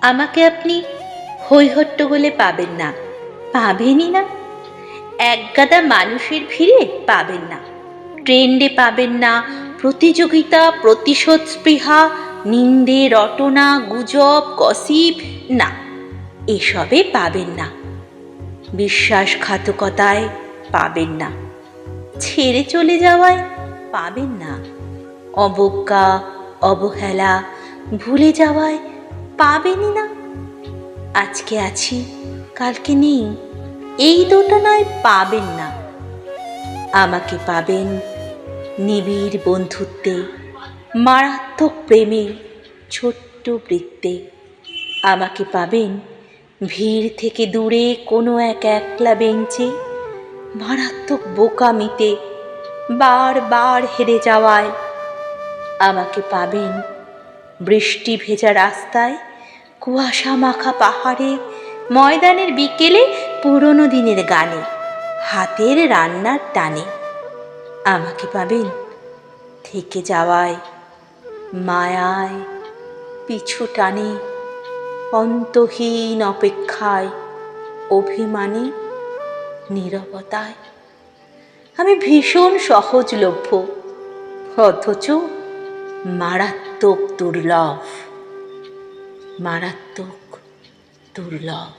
আমাকে আপনি হইহট্টগোলে পাবেন না, পাবেনই না। একগাদা মানুষের ভিড়ে পাবেন না, ট্রেন্ডে পাবেন না, প্রতিযোগিতা, প্রতিশোধ স্পৃহা, নিন্দে, রটনা, গুজব, গসিপ, না, এসবে পাবেন না। বিশ্বাসঘাতকতায় পাবেন না, ছেড়ে চলে যাওয়ায় পাবেন না, অবজ্ঞা, অবহেলা, ভুলে যাওয়ায় পাবেনই না। আজকে আছি, কালকে নেই, এই দোটানায় পাবেন না। আমাকে পাবেন নিবিড় বন্ধুত্বে, মারাত্মক প্রেমে, ছোট্ট বৃত্তে। আমাকে পাবেন ভিড় থেকে দূরে কোনো এক একলা বেঞ্চে, মারাত্মক বোকামিতে, বারবার হেরে যাওয়ায়। আমাকে পাবেন বৃষ্টি ভেজা রাস্তায়, কুয়াশা মাখা পাহাড়ে, ময়দানের বিকেলে, পুরনো দিনের গানে, হাতের রান্নার টানে। আমাকে পাবেন থেকে যাওয়ায়, মায়ায়, পিছু টানে, অন্তহীন অপেক্ষায়, অভিমানে, নীরবতায়। আমি ভীষণ সহজলভ্য, অথচ মারাত্মক দুর্লভ, মারাত্মক দুর্লভ।